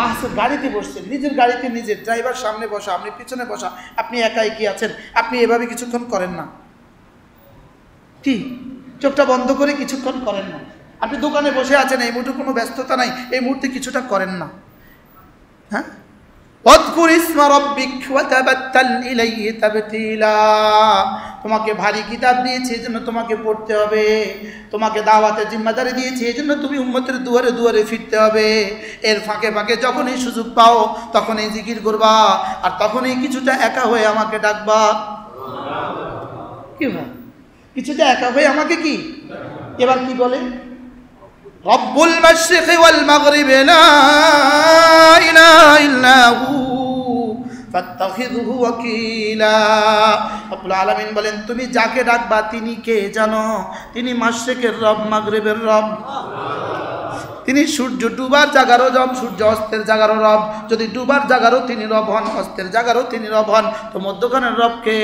বাসের গাড়িতে বসছেন, নিজের গাড়িতে নিজের, ড্রাইভার সামনে বসা, আপনি পিছনে বসা, আপনি একাই কি আছেন, আপনি এভাবে কিছুক্ষণ করেন না? কি চোখটা বন্ধ করে কিছুক্ষণ করেন না? আপনি দোকানে বসে আছেন, এই মুহূর্তে কোনো ব্যস্ততা নাই, এই মুহূর্তে কিছুটা করেন না? হ্যাঁ, তোমাকে ভারী কিতাব দিয়েছে এই জন্য তোমাকে পড়তে হবে, তোমাকে দাওয়াতের জিম্মাদারি দিয়েছে এই জন্য তুমি উম্মতের দুয়ারে দুয়ারে ফিরতে হবে। এর ফাঁকে ফাঁকে যখনই সুযোগ পাও তখনই জিকির করবা, আর তখনই কিছুটা একা হয়ে আমাকে ডাকবা। কি ভাই, কিছুটা একা হয়ে আমাকে কি, এবার কি বলে, রব্বুল মাশরিকি ওয়াল মাগরিবি লা ইলাহা ইল্লা হু ফাত্তাখিযহু ওয়াকিলা। রব্বুল আলামিন বলেন, তুমি যাকে ডাকবা তিনি কে জানো? তিনি মাশরিকের রব, মাগরিবের রব। তিনি সূর্য ডুবার জাগারও রব, সূর্য অস্তের জাগারও রব। যদি ডুবার জাগারও তিনি রব হন, অস্তের জাগারও তিনি রব হন, তো মধ্যখানের রব কে?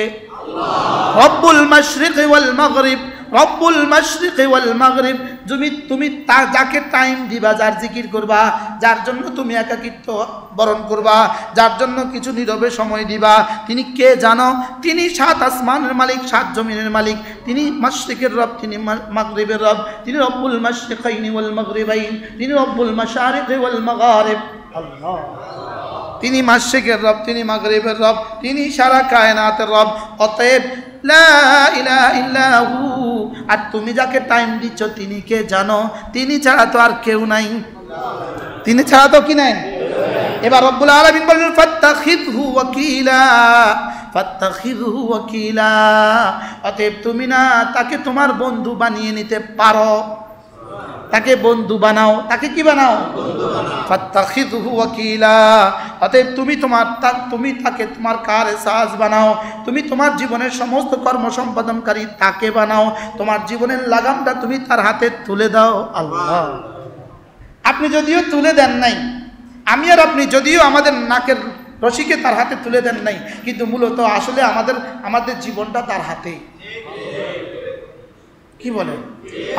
রব্বুল মাশরিকি ওয়াল মাগরিব, রব্বুল মাশরিকি ওয়াল মাগরিব। তুমি যাকে টাইম দিবা, যার জিকির করবা, যার জন্য তুমি একাকিত্ব বরণ করবা, যার জন্য কিছু নীরবে সময় দিবা, তিনি কে জানো? তিনি 7 আসমানের মালিক, 7 জমিনের মালিক। তিনি মাশরিকের রব, তিনি মাগরিবের রব। তিনি রব্বুল মাশরিকাইনি ওয়াল মাগরিবাইন, তিনি রব্বুল মাশারিকি ওয়াল মাগারিব। আল্লাহ, তিনি মাশরিকের রব, তিনি মাগরিবের রব, তিনি সারা কায়নাতের রব। অতএব লা ইলাহা ইল্লা হু। আর তুমি যাকে টাইম দিচ্ছ তিনি কে জানো? তিনি ছাড়া তো আর কেউ নাই, তিনি ছাড়া তো কি নাই। এবার রব্বুল আলামিন বলেন, ফাত্তাখিযহু ওয়াকিলা, ফাত্তাখিযহু ওয়াকিলা। অতএব তুমি না তাকে তোমার বন্ধু বানিয়ে নিতে পারো, তাকে বন্ধু বানাও। তাকে কি বানাও? ফাত্তাখিযহু ওয়াকিলা। অতএব তুমি তাকে তোমার কার সাজ বানাও, তুমি তোমার জীবনের সমস্ত কর্ম সম্পাদনকারী তাকে বানাও, তোমার জীবনের লাগামটা তুমি তার হাতে তুলে দাও। আল্লাহ, আপনি যদিও তুলে দেন নাই, আমি আর আপনি যদিও আমাদের নাকের রশিকে তার হাতে তুলে দেন নাই, কিন্তু মূলত আসলে আমাদের জীবনটা তার হাতে। কি বলেন?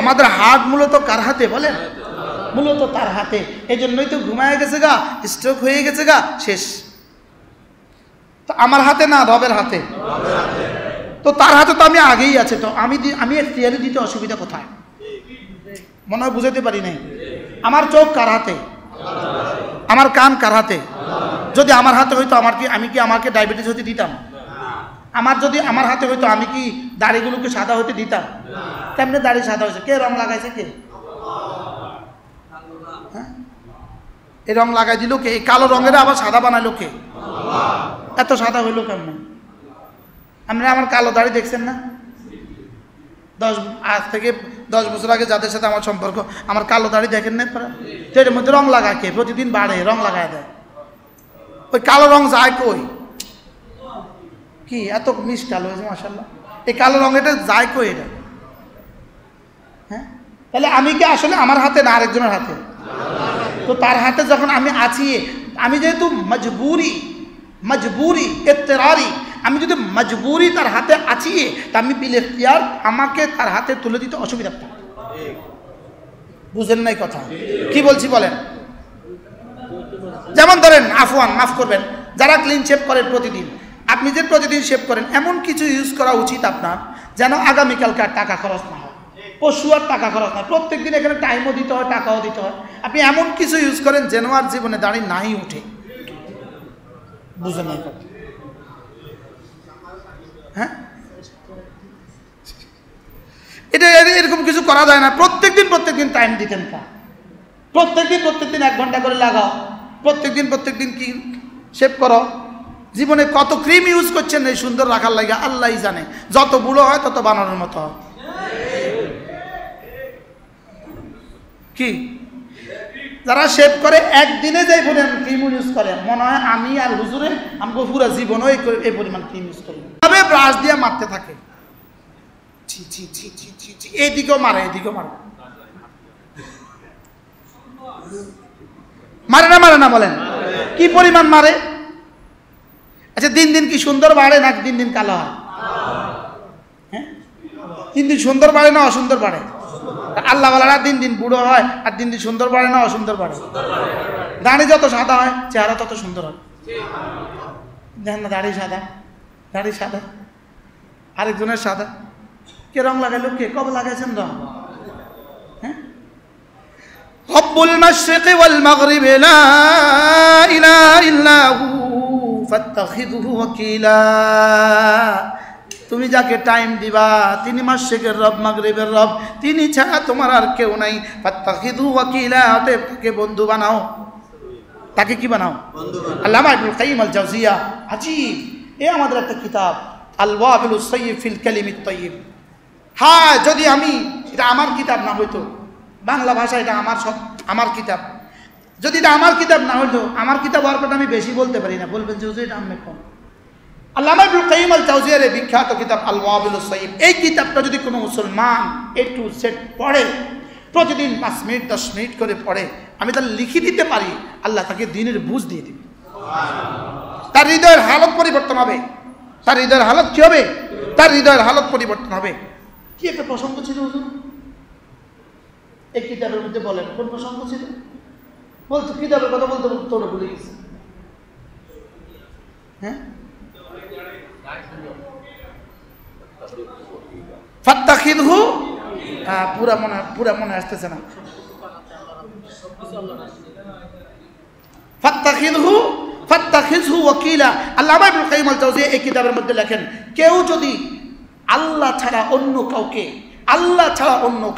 আমাদের হাত মূলত কার হাতে বলেন? মূলত তার হাতে। এই জন্যই তো ঘুমায় গেছে গা, স্ট্রোক হয়ে গেছে গা, শেষ। তো আমার হাতে না, রবের হাতে। তো তার হাতে তো আমি আগেই আছে, তো আমি এখতিয়ারি দিতে অসুবিধা কোথায়? মনে হয় বুঝাতে পারি নাই। আমার চোখ কার হাতে? আমার কান কার হাতে? যদি আমার হাতে হইতো আমি কি আমাকে ডায়াবেটিস হতে দিতাম? যদি আমার হাতে হইতো আমি কি দাড়িগুলোকে সাদা হতে দিতাম? কেমনে দাড়ি সাদা হয়েছে? কে রং লাগাইছে? কে? হ্যাঁ, এই রং লাগাই দিল কে? এই কালো রঙের আবার সাদা বানাইলো কে? এত সাদা হইলো কেমনে? আপনারা আমার কালো দাড়ি দেখছেন না? আজ থেকে 10 বছর আগে যাদের সাথে আমার সম্পর্ক, আমার কালো দাড়ি দেখেন না? তো এর মধ্যে রং লাগায় কে? প্রতিদিন বাড়ে, রং লাগায় দেয়। ওই কালো রং যায় কই? কি এত মিস কালো হয়েছে মাশাআল্লাহ, এই কালো রং এটা যায় কই এটা? হ্যাঁ, তাহলে আমি কি আসলে আমার হাতে না আরেকজনের হাতে? তো তার হাতে যখন আমি আছি, আমি যেহেতু মজবুরি ইত্তেরারি, আমি যদি মজবুরি তার হাতে আছি, তা আমি বিল ইখতিয়ার আমাকে তার হাতে তুলে দিতে অসুবিধা। বুঝেন নাই কথা? কি বলছি বলেন? যেমন ধরেন, আফওয়ান, মাফ করবেন, যারা ক্লিন শেভ করেন প্রতিদিন, আপনি যে প্রতিদিন শেভ করেন, এমন কিছু ইউজ করা উচিত আপনার যেন আগামীকালকে আর টাকা খরচ না হয়, পশু আর টাকা খরচ না, প্রত্যেক দিন এখানে টাইমও দিতে হয়, টাকাও দিতে হয়। আপনি এমন কিছু ইউজ করেন যেন আর জীবনে দাড়ি নাই উঠে। বুঝেন নাই কথা? হ্যাঁ, এটা এরকম কিছু করা যায় না। প্রত্যেকদিন টাইম দিতেন তা, প্রত্যেকদিন 1 ঘন্টা করে লাগাও, প্রত্যেকদিন কি শেভ করো। জীবনে কত ক্রিম ইউজ করছেন এই সুন্দর রাখার লাগে, আল্লাহই জানে। যত বুড়ো হয় তত বানানোর মতো হয়। কি যারা শেভ করে একদিনে যে পরিমাণ ক্রিম ইউজ করে, মনে হয় আমি আর হুজুরে আমাকে পুরো জীবনও এই পরিমাণ ক্রিম ইউজ করি। তবে ব্রাশ দিয়ে মারতে থাকে, এইদিকেও মারে, এদিকেও মারে, মারে না বলেন? কি পরিমাণ মারে? আচ্ছা, দিন কি সুন্দর বাড়ে নাকি দিন কালো হয়? হ্যাঁ, দিন সুন্দর বাড়ে না অসুন্দর বাড়ে? আল্লাহওয়ালারা দিন দিন বুড়ো হয় আর দিন দিন সুন্দর বাড়ে না অসুন্দর বাড়ে? দাড়ি যত সাদা হয় চেহারা তত সুন্দর হয়। দেখেন না, দাড়ি সাদা, আরেকজনের সাদা। কে রং লাগাইলো? কে কবে লাগাইছেন রং? হ্যাঁ, রব্বুল মাশরিকি ওয়াল মাগরিবি লা ইলাহা ইল্লা হু ফাত্তাখিযহু ওয়াকিলা। তুমি যাকে টাইম দিবা তিনি মাশরিকের রব, মাগরিবের রব, তিনি ছাড়া তোমার আর কেউ নাই। ফাত্তাখিযহু ওয়াকিলা, অতএব তাকে বন্ধু বানাও। তাকে কি বানাও? আল্লামা ইবনুল কাইয়িম আল জাওজিয়া, আজীব, আমাদের একটা কিতাব আল ওয়াবিলুস সাইয়্যিব ফিল কালিমিত তাইয়্যিব। হ্যাঁ, যদি আমি, এটা আমার কিতাব না হইতো, বাংলা ভাষা এটা আমার কিতাব, যদি এটা আমার কিতাব না হইতো, আমার কিতাব হওয়ার কথা আমি বেশি বলতে পারি না, বলবেন যে এটা আমি কম। আল্লামা ইবনুল কাইয়িম আল জাওজিয়ার এই বিখ্যাত কিতাব আল ওয়াবিলুস সাইয়্যিব, এই কিতাবটা যদি কোনো মুসলমান A to Z পড়ে, প্রতিদিন 5 মিনিট 10 মিনিট করে পড়ে, আমি তাহলে লিখে দিতে পারি, আল্লাহ তাকে দ্বীনের বুঝ দিয়ে দিবে। তার হৃদয়ের হালত পরিবর্তন হবে। তার হৃদয়ের হালত কি হবে? তার হৃদয়ের হালত পরিবর্তন হবে। কি একটা প্রসঙ্গ ছিল হুজুর এই কিতাবের মধ্যে? বলেন কোন প্রসঙ্গ ছিল? বলতো কিতাবের কথা বলতে বলতে তোরা ভুলে গেছে। হ্যাঁ, ফাত্তাখিযহু, পুরা মনে আসতেছে না। ফাত্তাখিযহু ওয়াকিলা। আল্লামা ইবনুল কাইয়িম আল জাওজিয়া এই কিতাবের মধ্যে লেখেন, কেউ যদি আল্লাহ ছাড়া অন্য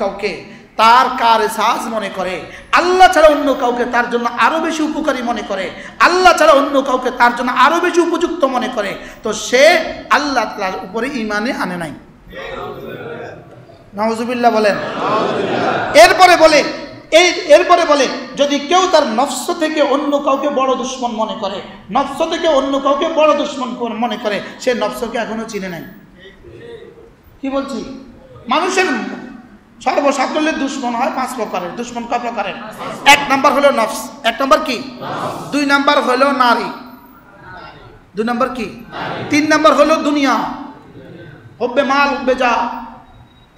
কাউকে তার কারসাজ মনে করে, আল্লাহ ছাড়া অন্য কাউকে তার জন্য আরো বেশি উপকারী মনে করে, আল্লাহ ছাড়া অন্য কাউকে তার জন্য আরো বেশি উপযুক্ত মনে করে, তো সে আল্লাহ তাআলার উপরে ঈমানে আনে নাই। নাউযুবিল্লাহ বলেন। এরপরে বলে যদি কেউ তার নফস থেকে অন্য কাউকে বড় দুশমন মনে করে, সে নফসকে এখনো চিনে নাই। কি বলছি? মানুষের সর্বসাকল্যের দুশমন হয় 5 প্রকারের। দুশমন কয় প্রকারের? 1 নাম্বার হলো নফস। 1 নাম্বার কি? 2 নাম্বার হলো নারী। 2 নাম্বার কি? 3 নাম্বার হলো দুনিয়া, হুব্বে মাল, হুব্বে যা,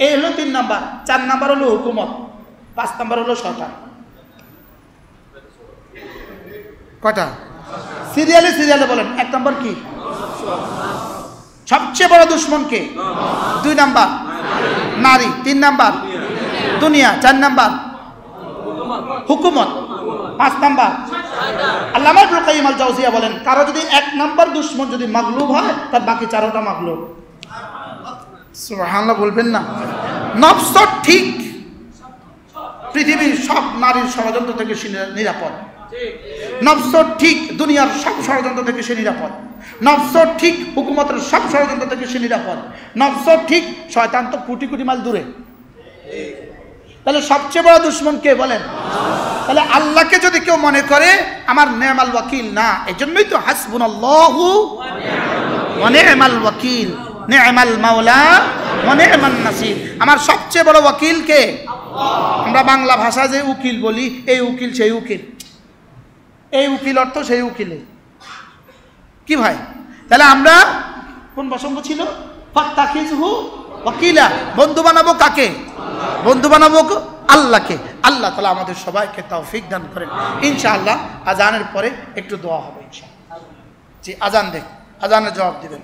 এই হলো 3 নাম্বার। 4 নাম্বার হলো হুকুমত, 5 নাম্বার হলো শয়তান। কয়টা? সিরিয়ালে বলেন। 1 নাম্বার কি? সবচেয়ে বড় দুশমন কে? 2 নাম্বার নারী, 3 নাম্বার দুনিয়া, 4 নাম্বার হুকুমত, 5 নাম্বার আল্লামা ইবনুল কাইয়িম আল জাওজিয়া বলেন, কারো যদি 1 নাম্বার দুশমন যদি মাগলুব হয়, তার বাকি 4টা মাগলুব। সুবহানাল্লাহ বলবেন না? নফস ঠিক পৃথিবীর সব নারীর ষড়যন্ত্র থেকে সে নিরাপদ। নফস ঠিক দুনিয়ার সব ষড়যন্ত্র থেকে সে নিরাপদ। নফস ঠিক হুকুমতের সব ষড়যন্ত্র থেকে সে নিরাপদ। নফস ঠিক শয়তান তো কোটি কোটি মাইল দূরে। তাহলে সবচেয়ে বড় দুশমন কে বলেন? তাহলে আল্লাহকে যদি কেউ মনে করে আমার নেমাল ওয়াকিল না, এজন্যই তো হাসবুনাল্লাহু ওয়া নি'মাল ওয়াকিল, নি'মাল মাওলা ওয়া নি'মান নাসির। আমার সবচেয়ে বড় ওয়াকিল কে? আমরা বাংলা ভাষা যে উকিল বলি, এই উকিল সেই উকিল, এই উকিল অর্থ সেই উকিলে। কি ভাই? তাহলে আমরা কোন প্রসঙ্গ ছিল? ফাত্তাখিযহু ওয়াকিলা। বন্ধু বানাবো কাকে? বন্ধু বানাবো আল্লাহকে। আল্লাহ তাআলা আমাদের সবাইকে তৌফিক দান করেন। ইনশাআল্লাহ আজানের পরে একটু দোয়া হবে ইনশাআল্লাহ। জি, আজান দেখ, আজানের জবাব দিবেন।